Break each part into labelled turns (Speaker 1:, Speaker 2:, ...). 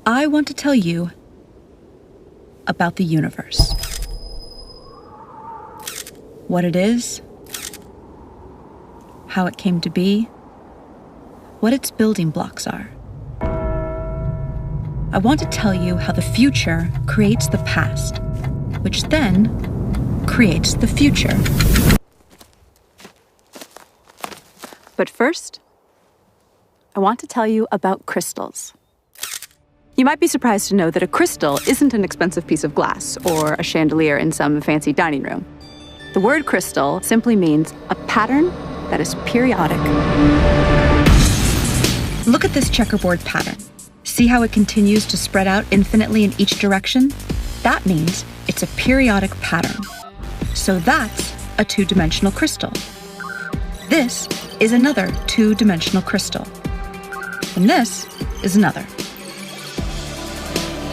Speaker 1: I want to tell you about the universe. What it is, how it came to be, what its building blocks are. I want to tell you how the future creates the past, which then creates the future. But first, I want to tell you about crystals. You might be surprised to know that a crystal isn't an expensive piece of glass or a chandelier in some fancy dining room. The word crystal simply means a pattern that is periodic. Look at this checkerboard pattern. See how it continues to spread out infinitely in each direction? That means it's a periodic pattern. So that's a two-dimensional crystal. This is another two-dimensional crystal. And this is another.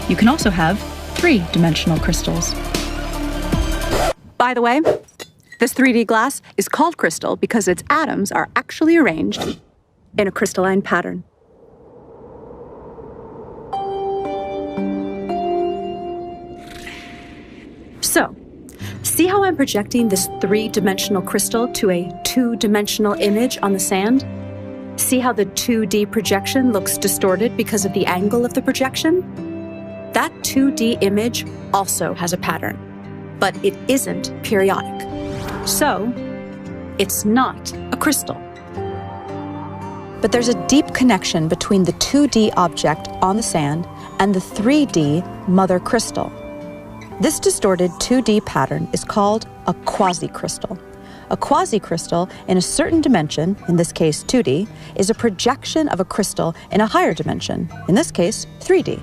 Speaker 1: You can also have three-dimensional crystals. By the way, this 3D glass is called crystal because its atoms are actually arranged in a crystalline pattern. So, see how I'm projecting this three-dimensional crystal to a two-dimensional image on the sand? See how the 2D projection looks distorted because of the angle of the projection? That 2D image also has a pattern, but it isn't periodic. So, it's not a crystal. But there's a deep connection between the 2D object on the sand and the 3D mother crystal. This distorted 2D pattern is called a quasi-crystal. A quasi-crystal in a certain dimension, in this case 2D, is a projection of a crystal in a higher dimension, in this case 3D.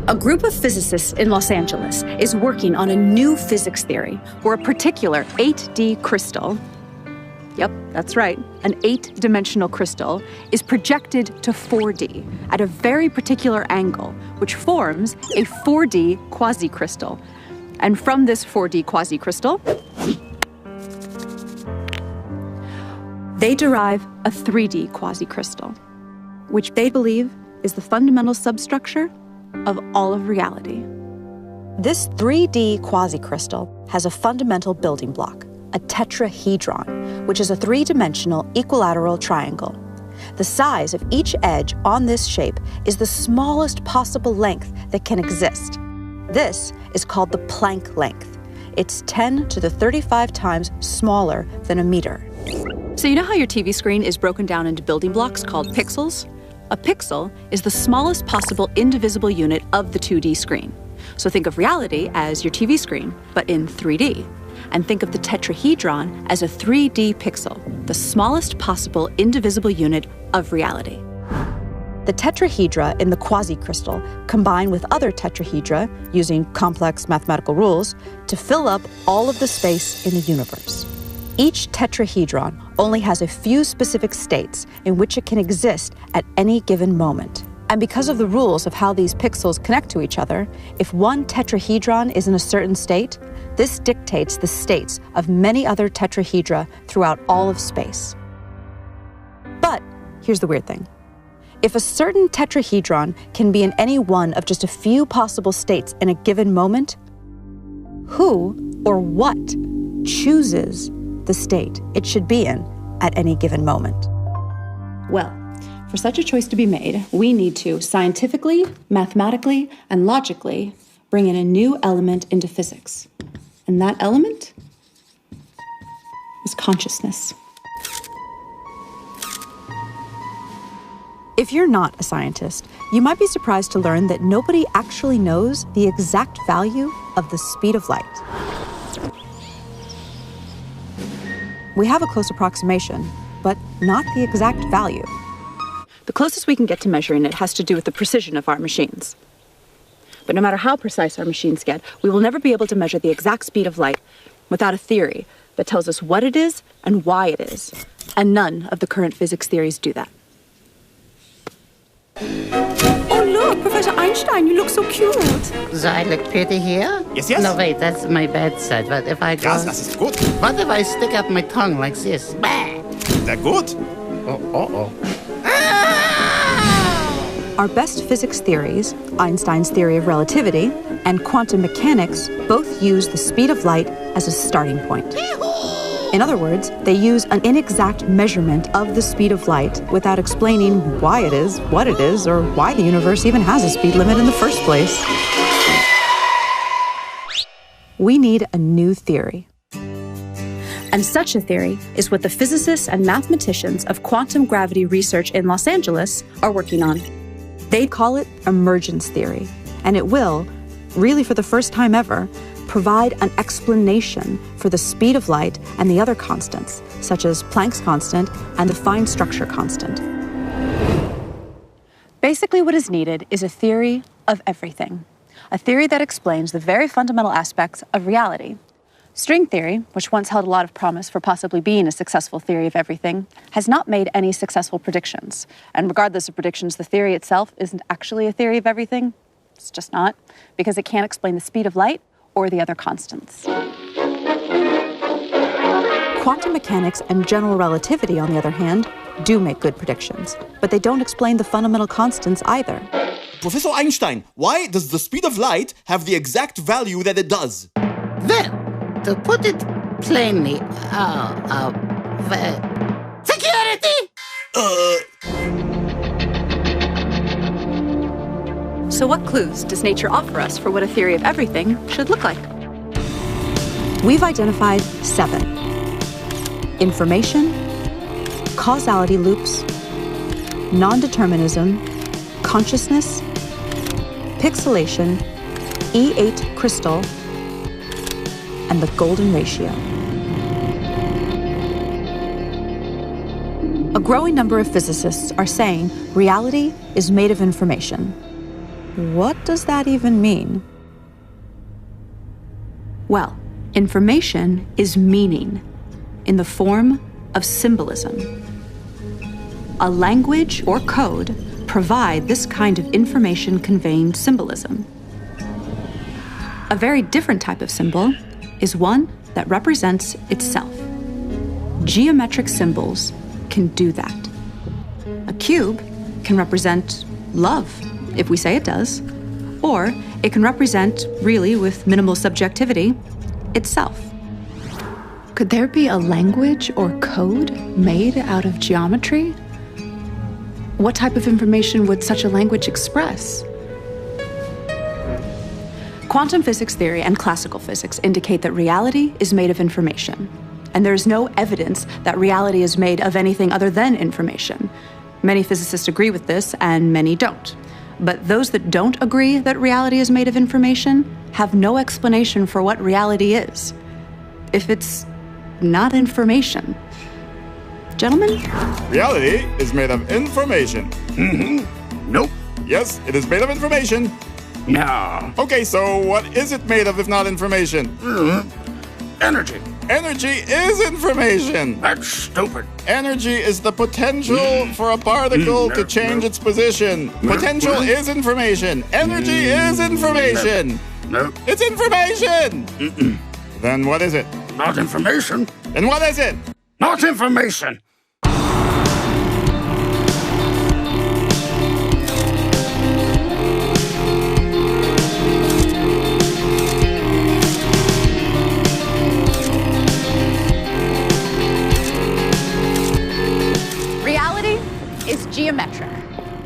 Speaker 1: A group of physicists in Los Angeles is working on a new physics theory where a particular 8D crystal, yep, that's right, an 8-dimensional crystal, is projected to 4D at a very particular angle, which forms a 4D quasi-crystal. And from this 4D quasi-crystal, they derive a 3D quasi-crystal, which they believe is the fundamental substructure of all of reality. This 3D quasi-crystal has a fundamental building block, a tetrahedron, which is a three-dimensional equilateral triangle. The size of each edge on this shape is the smallest possible length that can exist. This is called the Planck length. It's 10 to the 35 times smaller than a meter. So you know how your TV screen is broken down into building blocks called pixels? A pixel is the smallest possible indivisible unit of the 2D screen. So think of reality as your TV screen, but in 3D. And think of the tetrahedron as a 3D pixel, the smallest possible indivisible unit of reality. The tetrahedra in the quasi-crystal combine with other tetrahedra, using complex mathematical rules, to fill up all of the space in the universe. Each tetrahedron only has a few specific states in which it can exist at any given moment. And because of the rules of how these pixels connect to each other, if one tetrahedron is in a certain state, this dictates the states of many other tetrahedra throughout all of space. But here's the weird thing. If a certain tetrahedron can be in any one of just a few possible states in a given moment, who or what chooses the state it should be in at any given moment? Well, for such a choice to be made, we need to scientifically, mathematically, and logically bring in a new element into physics. And that element is consciousness. If you're not a scientist, you might be surprised to learn that nobody actually knows the exact value of the speed of light. We have a close approximation, but not the exact value. The closest we can get to measuring it has to do with the precision of our machines. But no matter how precise our machines get, we will never be able to measure the exact speed of light without a theory that tells us what it is and why it is. And none of the current physics theories do that.
Speaker 2: Oh, look, Professor Einstein, you look so cute.
Speaker 3: So I look pretty here?
Speaker 4: Yes, yes.
Speaker 3: No, wait, that's my bad side. But if I go...
Speaker 4: Ja, das ist gut.
Speaker 3: What if I stick out my tongue like this? Bah!
Speaker 4: Sehr gut.
Speaker 3: Oh.
Speaker 1: Our best physics theories, Einstein's theory of relativity and quantum mechanics, both use the speed of light as a starting point. In other words, they use an inexact measurement of the speed of light without explaining why it is, what it is, or why the universe even has a speed limit in the first place. We need a new theory. And such a theory is what the physicists and mathematicians of quantum gravity research in Los Angeles are working on. They call it emergence theory, and it will, really for the first time ever, provide an explanation for the speed of light and the other constants, such as Planck's constant and the fine structure constant. Basically, what is needed is a theory of everything, a theory that explains the very fundamental aspects of reality. String theory, which once held a lot of promise for possibly being a successful theory of everything, has not made any successful predictions. And regardless of predictions, the theory itself isn't actually a theory of everything. It's just not, because it can't explain the speed of light or the other constants. Quantum mechanics and general relativity, on the other hand, do make good predictions, but they don't explain the fundamental constants either.
Speaker 4: Professor Einstein, why does the speed of light have the exact value that it does?
Speaker 3: Well, to put it plainly, security!
Speaker 1: So what clues does nature offer us for what a theory of everything should look like? We've identified 7. Information, causality loops, non-determinism, consciousness, pixelation, E8 crystal, and the golden ratio. A growing number of physicists are saying reality is made of information. What does that even mean? Well, information is meaning in the form of symbolism. A language or code provide this kind of information-conveying symbolism. A very different type of symbol is one that represents itself. Geometric symbols can do that. A cube can represent love, if we say it does, or it can represent, really with minimal subjectivity, itself. Could there be a language or code made out of geometry? What type of information would such a language express? Quantum physics theory and classical physics indicate that reality is made of information, and there is no evidence that reality is made of anything other than information. Many physicists agree with this, and many don't. But those that don't agree that reality is made of information have no explanation for what reality is, if it's not information. Gentlemen?
Speaker 5: Reality is made of information.
Speaker 6: Nope.
Speaker 5: Yes, it is made of information.
Speaker 6: No.
Speaker 5: Okay, so what is it made of if not information?
Speaker 6: Energy.
Speaker 5: Energy is information.
Speaker 6: That's stupid.
Speaker 5: Energy is the potential for a particle to change its position. Potential is information. Energy is information.
Speaker 6: No.
Speaker 5: It's information. Then what is it?
Speaker 6: Not information.
Speaker 5: Then what is it?
Speaker 6: Not information.
Speaker 1: Geometric.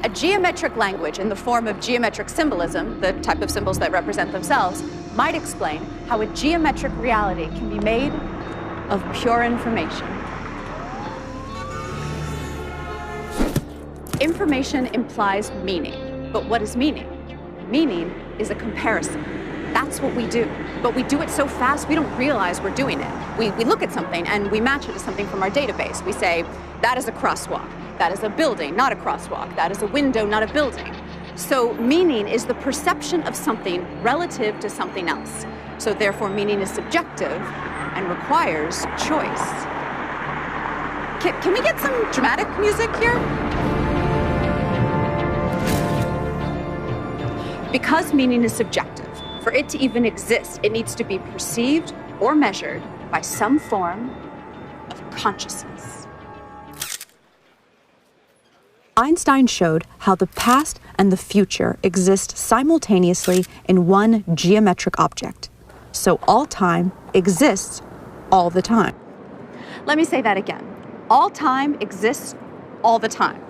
Speaker 1: A geometric language in the form of geometric symbolism, the type of symbols that represent themselves, might explain how a geometric reality can be made of pure information. Information implies meaning, but what is meaning? Meaning is a comparison. That's what we do. But we do it so fast, we don't realize we're doing it. We look at something and we match it to something from our database. We say, that is a crosswalk. That is a building, not a crosswalk. That is a window, not a building. So meaning is the perception of something relative to something else. So therefore, meaning is subjective and requires choice. Can we get some dramatic music here? Because meaning is subjective, for it to even exist, it needs to be perceived or measured by some form of consciousness. Einstein showed how the past and the future exist simultaneously in one geometric object. So all time exists all the time.
Speaker 2: Let me say that again. All time exists all the time.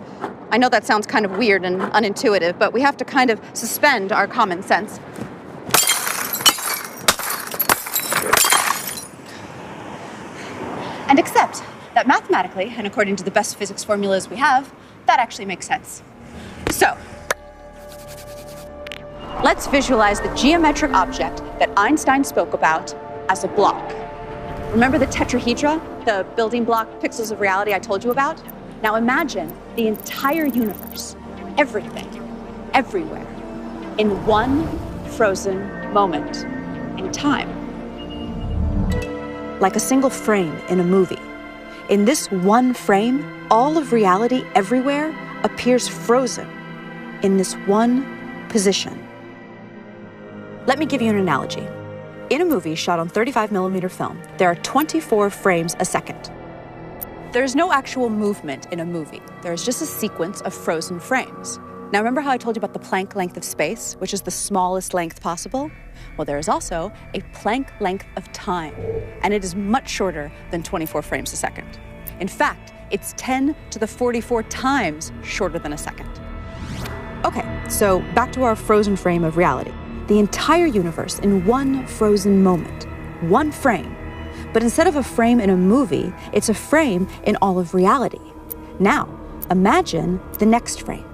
Speaker 2: I know that sounds kind of weird and unintuitive, but we have to kind of suspend our common sense. And accept that mathematically, and according to the best physics formulas we have, that actually makes sense. So, let's visualize the geometric object that Einstein spoke about as a block. Remember the tetrahedra, the building block pixels of reality I told you about? Now imagine the entire universe, everything, everywhere, in one frozen moment in time.
Speaker 1: Like a single frame in a movie. In this one frame, all of reality everywhere appears frozen in this one position. Let me give you an analogy. In a movie shot on 35mm film, there are 24 frames a second. There's no actual movement in a movie. There's just a sequence of frozen frames. Now remember how I told you about the Planck length of space, which is the smallest length possible? Well, there is also a Planck length of time, and it is much shorter than 24 frames a second. In fact, it's 10 to the 44 times shorter than a second. Okay, so back to our frozen frame of reality. The entire universe in one frozen moment, one frame. But instead of a frame in a movie, it's a frame in all of reality. Now, imagine the next frame.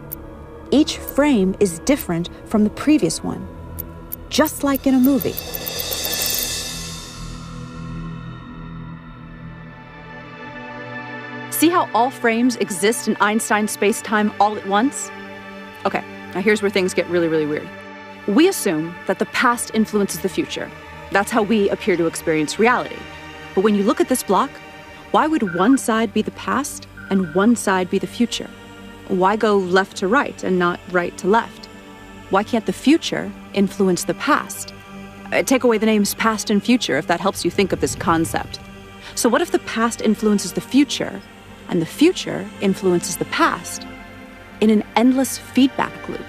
Speaker 1: Each frame is different from the previous one, just like in a movie.
Speaker 2: See how all frames exist in Einstein's space-time all at once? Okay, now here's where things get really, really weird. We assume that the past influences the future. That's how we appear to experience reality. But when you look at this block, why would one side be the past and one side be the future? Why go left to right and not right to left? Why can't the future influence the past? Take away the names past and future if that helps you think of this concept. So what if the past influences the future and the future influences the past in an endless feedback loop?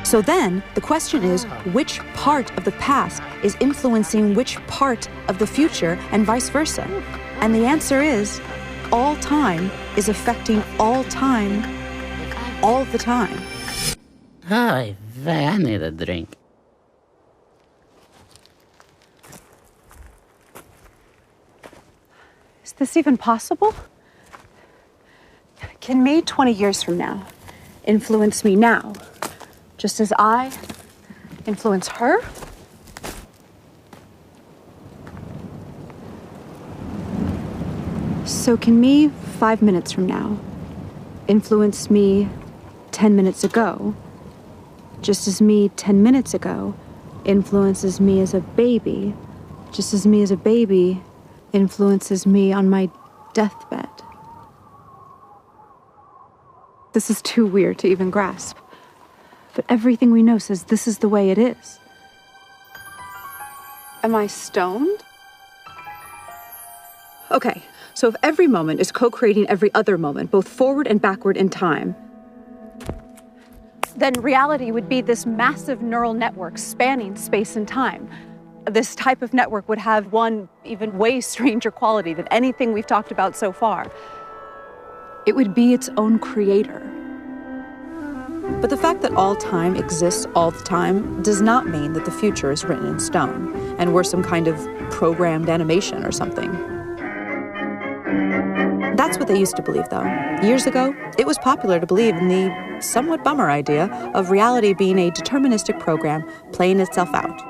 Speaker 1: So then, the question is, which part of the past is influencing which part of the future and vice versa? And the answer is, all time is affecting all time, all the time.
Speaker 3: Ay, I need a drink.
Speaker 2: Is this even possible? Can me 20 years from now influence me now, just as I influence her? So can me 5 minutes from now influence me 10 minutes ago, just as me 10 minutes ago influences me as a baby, just as me as a baby influences me on my deathbed? This is too weird to even grasp. But everything we know says this is the way it is. Am I stoned? Okay, so if every moment is co-creating every other moment, both forward and backward in time, then reality would be this massive neural network spanning space and time. This type of network would have one even way stranger quality than anything we've talked about so far. It would be its own creator.
Speaker 1: But the fact that all time exists all the time does not mean that the future is written in stone, and we're some kind of programmed animation or something. That's what they used to believe, though. Years ago, it was popular to believe in the somewhat bummer idea of reality being a deterministic program playing itself out.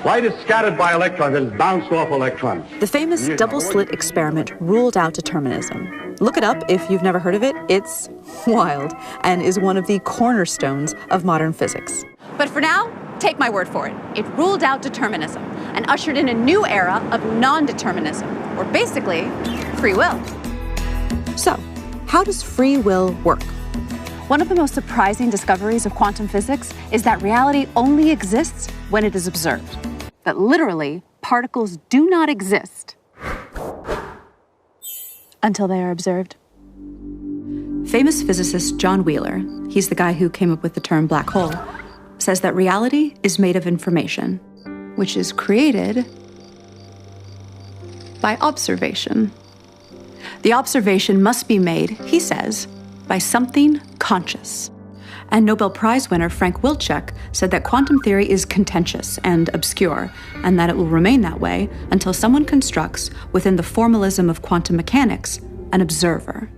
Speaker 7: Light is scattered by electrons and bounced off electrons.
Speaker 1: The famous double-slit experiment ruled out determinism. Look it up if you've never heard of it. It's wild and is one of the cornerstones of modern physics.
Speaker 2: But for now, take my word for it. It ruled out determinism and ushered in a new era of non-determinism, or basically, free will.
Speaker 1: So, how does free will work?
Speaker 2: One of the most surprising discoveries of quantum physics is that reality only exists when it is observed. That literally, particles do not exist until they are observed.
Speaker 1: famous physicist John Wheeler, he's the guy who came up with the term black hole, says that reality is made of information, which is created by observation. The observation must be made, he says, by something conscious. And Nobel Prize winner Frank Wilczek said that quantum theory is contentious and obscure, and that it will remain that way until someone constructs, within the formalism of quantum mechanics, an observer,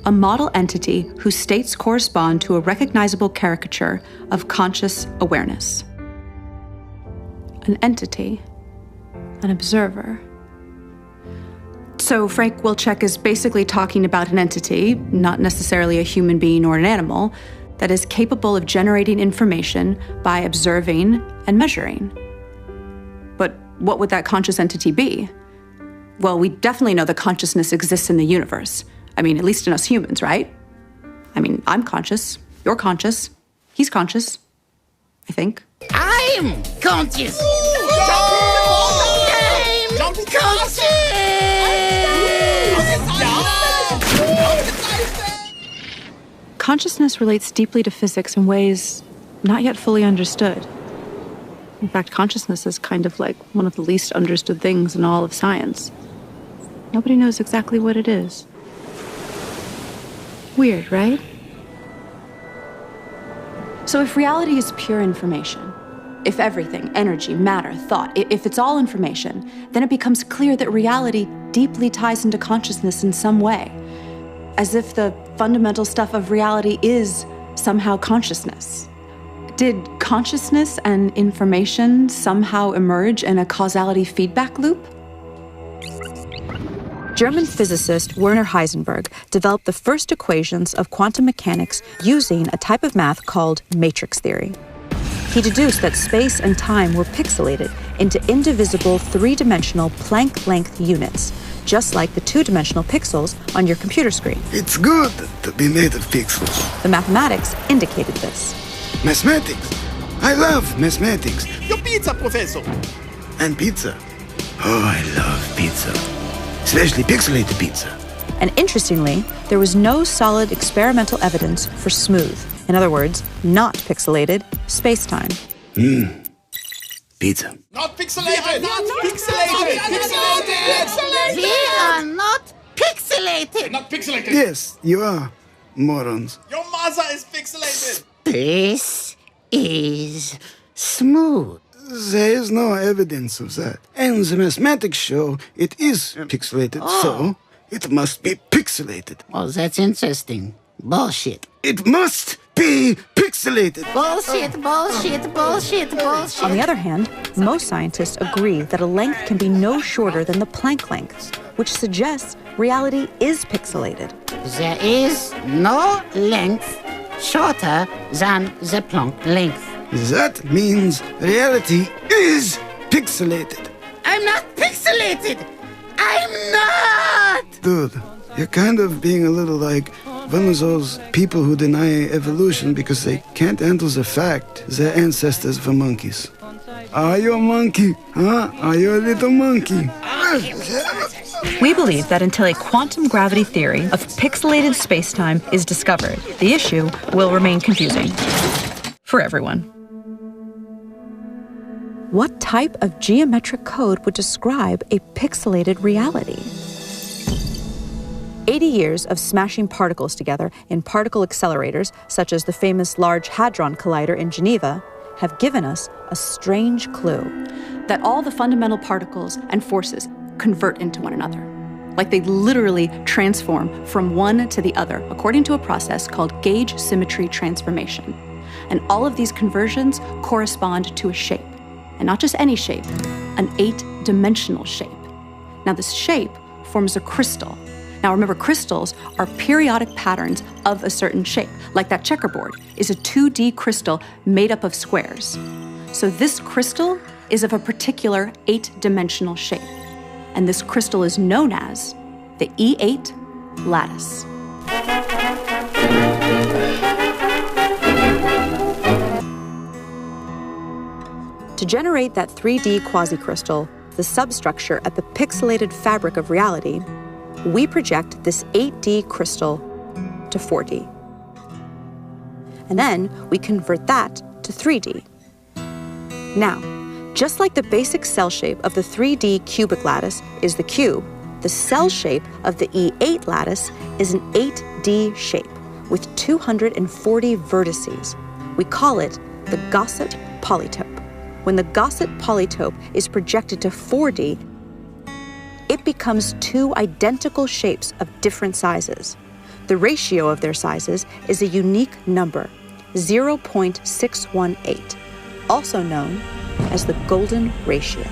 Speaker 1: a model entity whose states correspond to a recognizable caricature of conscious awareness. An entity, an observer. So Frank Wilczek is basically talking about an entity, not necessarily a human being or an animal, that is capable of generating information by observing and measuring. But what would that conscious entity be? Well, we definitely know that consciousness exists in the universe. I mean, at least in us humans, right? I mean, I'm conscious, you're conscious, he's conscious, I think.
Speaker 3: I'm conscious. I'm conscious.
Speaker 1: Consciousness relates deeply to physics in ways not yet fully understood. In fact, consciousness is kind of like one of the least understood things in all of science. Nobody knows exactly what it is. Weird, right? So if reality is pure information, if everything, energy, matter, thought, if it's all information, then it becomes clear that reality deeply ties into consciousness in some way, as if the fundamental stuff of reality is somehow consciousness. Did consciousness and information somehow emerge in a causality feedback loop? German physicist Werner Heisenberg developed the first equations of quantum mechanics using a type of math called matrix theory. He deduced that space and time were pixelated into indivisible three-dimensional Planck-length units, just like the two-dimensional pixels on your computer screen.
Speaker 6: It's good to be made of pixels.
Speaker 1: The mathematics indicated this.
Speaker 6: Mathematics. I love mathematics.
Speaker 4: Your pizza, Professor.
Speaker 6: And pizza. Oh, I love pizza. Especially pixelated pizza.
Speaker 1: And interestingly, there was no solid experimental evidence for smooth, in other words, not pixelated, space-time.
Speaker 6: Pizza.
Speaker 4: Not pixelated. Not pixelated. Pixelated.
Speaker 3: We are not pixelated.
Speaker 4: Not pixelated.
Speaker 6: Yes, you are, morons.
Speaker 4: Your mother is pixelated.
Speaker 3: This is smooth.
Speaker 6: There is no evidence of that. And the mathematics show it is pixelated, so it must be pixelated.
Speaker 3: Oh, that's interesting. Bullshit.
Speaker 6: It must be pixelated.
Speaker 3: Bullshit, bullshit, bullshit, bullshit.
Speaker 1: On the other hand, most scientists agree that a length can be no shorter than the Planck length, which suggests reality is pixelated.
Speaker 3: There is no length shorter than the Planck length.
Speaker 6: That means reality is pixelated.
Speaker 3: I'm not pixelated. I'm not.
Speaker 6: Dude, you're kind of being a little like one of those people who deny evolution because they can't handle the fact their ancestors were monkeys. Are you a monkey? Huh? Are you a little monkey?
Speaker 1: We believe that until a quantum gravity theory of pixelated spacetime is discovered, the issue will remain confusing for everyone. What type of geometric code would describe a pixelated reality? 80 years of smashing particles together in particle accelerators, such as the famous Large Hadron Collider in Geneva, have given us a strange clue that all the fundamental particles and forces convert into one another. Like they literally transform from one to the other, according to a process called gauge symmetry transformation. And all of these conversions correspond to a shape. And not just any shape, an 8-dimensional shape. Now this shape forms a crystal. Now remember, crystals are periodic patterns of a certain shape, like that checkerboard is a 2D crystal made up of squares. So this crystal is of a particular 8-dimensional shape, and this crystal is known as the E8 lattice. To generate that 3D quasicrystal, the substructure at the pixelated fabric of reality, we project this 8D crystal to 4D. And then we convert that to 3D. Now, just like the basic cell shape of the 3D cubic lattice is the cube, the cell shape of the E8 lattice is an 8D shape with 240 vertices. We call it the Gaussian polytope. When the Gaussian polytope is projected to 4D, it becomes two identical shapes of different sizes. The ratio of their sizes is a unique number, 0.618, also known as the golden ratio.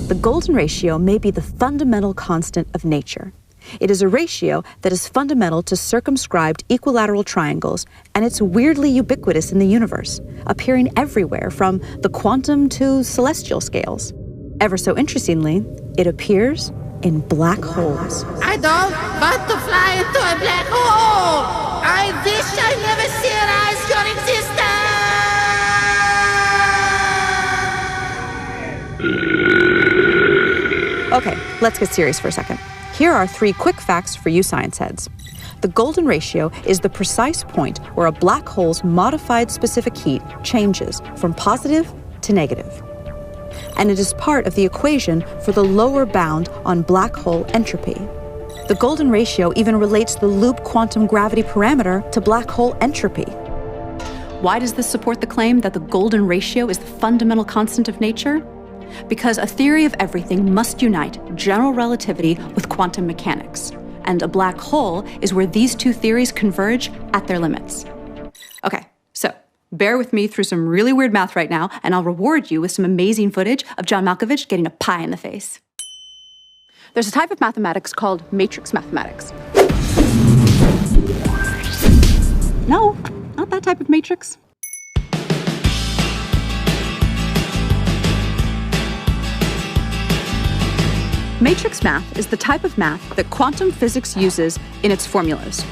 Speaker 1: The golden ratio may be the fundamental constant of nature. It is a ratio that is fundamental to circumscribed equilateral triangles, and it's weirdly ubiquitous in the universe, appearing everywhere from the quantum to celestial scales. Ever so interestingly, it appears in black holes.
Speaker 3: I don't want to fly into a black hole! I wish I never realized your existence!
Speaker 1: Okay, let's get serious for a second. Here are 3 quick facts for you science heads. The golden ratio is the precise point where a black hole's modified specific heat changes from positive to negative. And it is part of the equation for the lower bound on black hole entropy. The golden ratio even relates the loop quantum gravity parameter to black hole entropy.
Speaker 2: Why does this support the claim that the golden ratio is the fundamental constant of nature? Because a theory of everything must unite general relativity with quantum mechanics, and a black hole is where these two theories converge at their limits. Okay, so bear with me through some really weird math right now, and I'll reward you with some amazing footage of John Malkovich getting a pie in the face. There's a type of mathematics called matrix mathematics. No, not that type of matrix. Matrix math is the type of math that quantum physics uses in its formulas.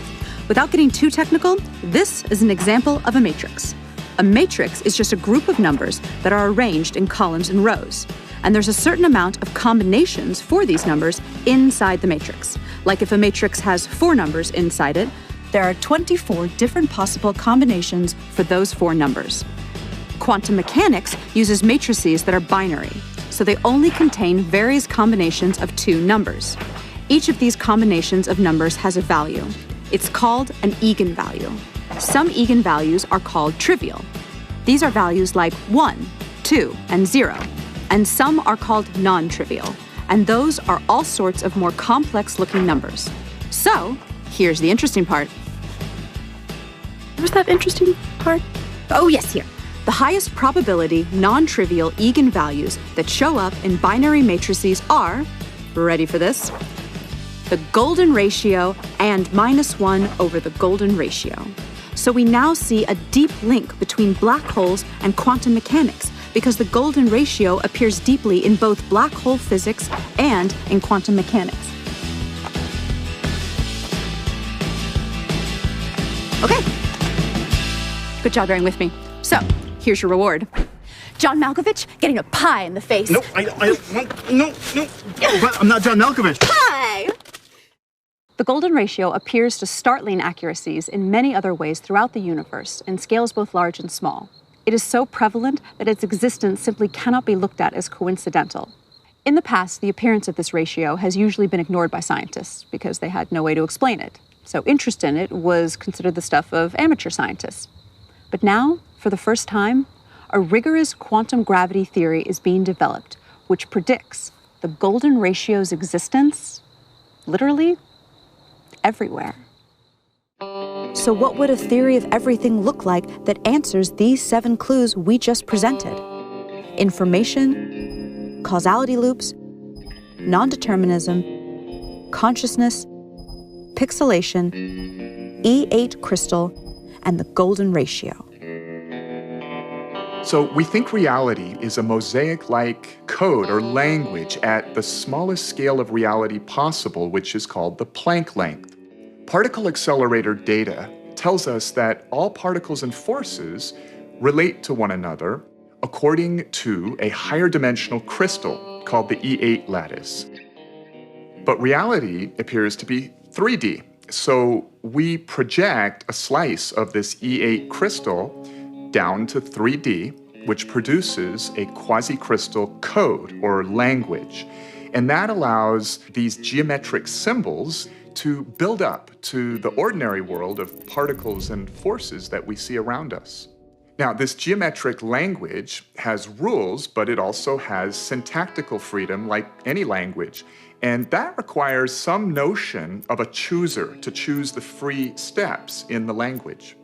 Speaker 2: Without getting too technical, this is an example of a matrix. A matrix is just a group of numbers that are arranged in columns and rows. And there's a certain amount of combinations for these numbers inside the matrix. Like if a matrix has 4 numbers inside it, there are 24 different possible combinations for those 4 numbers. Quantum mechanics uses matrices that are binary, so they only contain various combinations of 2 numbers. Each of these combinations of numbers has a value. It's called an eigenvalue. Some eigenvalues are called trivial. These are values like 1, 2, and 0. And some are called non-trivial. And those are all sorts of more complex-looking numbers. So, here's the interesting part. Where's that interesting part? Oh, yes, here. The highest probability non-trivial eigenvalues that show up in binary matrices are, ready for this, the golden ratio and -1 over the golden ratio. So we now see a deep link between black holes and quantum mechanics because the golden ratio appears deeply in both black hole physics and in quantum mechanics. Okay. Good job bearing with me. So, here's your reward. John Malkovich getting a pie in the face.
Speaker 5: No, no. I'm not John Malkovich.
Speaker 2: Pie! The golden ratio appears to startling accuracies in many other ways throughout the universe in scales both large and small. It is so prevalent that its existence simply cannot be looked at as coincidental. In the past, the appearance of this ratio has usually been ignored by scientists because they had no way to explain it. So interest in it was considered the stuff of amateur scientists. But now, for the first time, a rigorous quantum gravity theory is being developed, which predicts the golden ratio's existence, literally, everywhere.
Speaker 1: So what would a theory of everything look like that answers these 7 clues we just presented? Information, causality loops, non-determinism, consciousness, pixelation, E8 crystal, and the golden ratio.
Speaker 8: So we think reality is a mosaic-like code or language at the smallest scale of reality possible, which is called the Planck length. Particle accelerator data tells us that all particles and forces relate to one another according to a higher dimensional crystal called the E8 lattice. But reality appears to be 3D. So we project a slice of this E8 crystal down to 3D, which produces a quasi-crystal code or language. And that allows these geometric symbols to build up to the ordinary world of particles and forces that we see around us. Now, this geometric language has rules, but it also has syntactical freedom like any language. And that requires some notion of a chooser to choose the free steps in the language.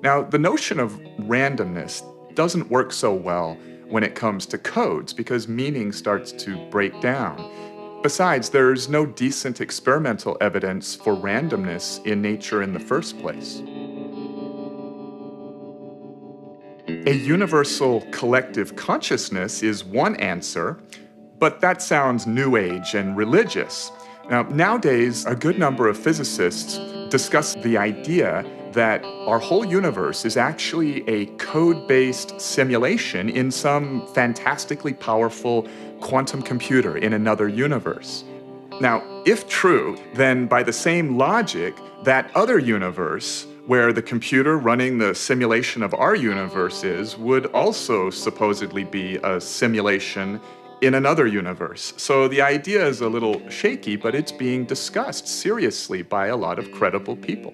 Speaker 8: Now, the notion of randomness doesn't work so well when it comes to codes because meaning starts to break down. Besides, there's no decent experimental evidence for randomness in nature in the first place. A universal collective consciousness is one answer, but that sounds new age and religious. Now, nowadays, a good number of physicists discuss the idea that our whole universe is actually a code-based simulation in some fantastically powerful quantum computer in another universe. Now, if true, then by the same logic, that other universe where the computer running the simulation of our universe is would also supposedly be a simulation in another universe. So the idea is a little shaky, but it's being discussed seriously by a lot of credible people.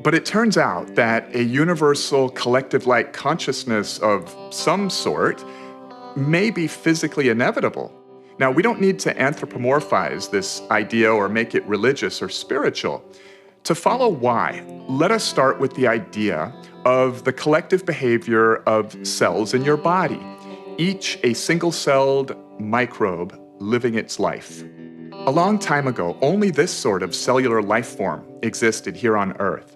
Speaker 8: But it turns out that a universal collective-like consciousness of some sort may be physically inevitable. Now, we don't need to anthropomorphize this idea or make it religious or spiritual. To follow why, let us start with the idea of the collective behavior of cells in your body, each a single-celled microbe living its life. A long time ago, only this sort of cellular life form existed here on Earth.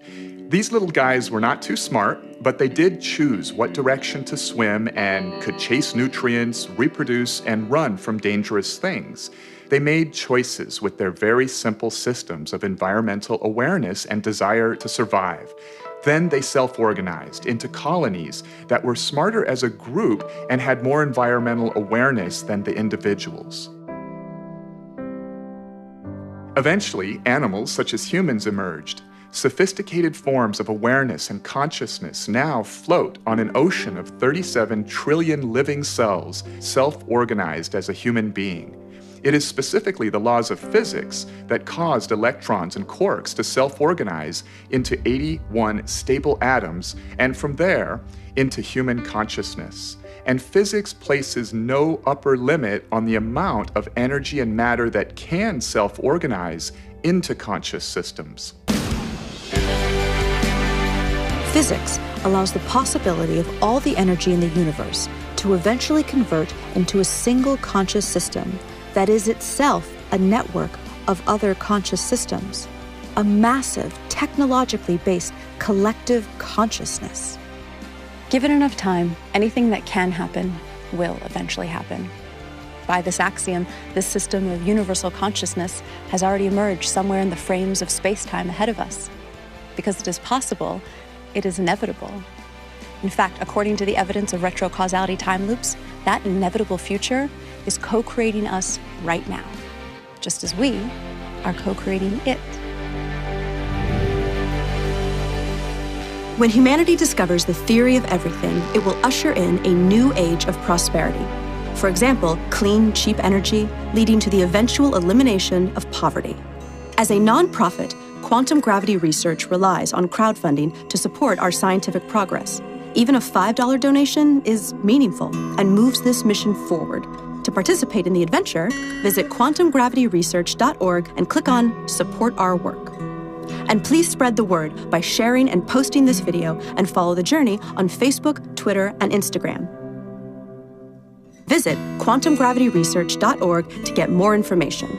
Speaker 8: These little guys were not too smart, but they did choose what direction to swim and could chase nutrients, reproduce, and run from dangerous things. They made choices with their very simple systems of environmental awareness and desire to survive. Then they self-organized into colonies that were smarter as a group and had more environmental awareness than the individuals. Eventually, animals such as humans emerged. Sophisticated forms of awareness and consciousness now float on an ocean of 37 trillion living cells, self-organized as a human being. It is specifically the laws of physics that caused electrons and quarks to self-organize into 81 stable atoms, and from there, into human consciousness. And physics places no upper limit on the amount of energy and matter that can self-organize into conscious systems.
Speaker 1: Physics allows the possibility of all the energy in the universe to eventually convert into a single conscious system that is itself a network of other conscious systems, a massive, technologically based collective consciousness.
Speaker 2: Given enough time, anything that can happen will eventually happen. By this axiom, this system of universal consciousness has already emerged somewhere in the frames of space-time ahead of us. Because it is possible, it is inevitable. In fact, according to the evidence of retrocausality time loops, that inevitable future is co-creating us right now, just as we are co-creating it.
Speaker 1: When humanity discovers the theory of everything, it will usher in a new age of prosperity. For example, clean, cheap energy, leading to the eventual elimination of poverty. As a nonprofit, Quantum Gravity Research relies on crowdfunding to support our scientific progress. Even a $5 donation is meaningful and moves this mission forward. To participate in the adventure, visit quantumgravityresearch.org and click on Support Our Work. And please spread the word by sharing and posting this video, and follow the journey on Facebook, Twitter, and Instagram. Visit quantumgravityresearch.org to get more information.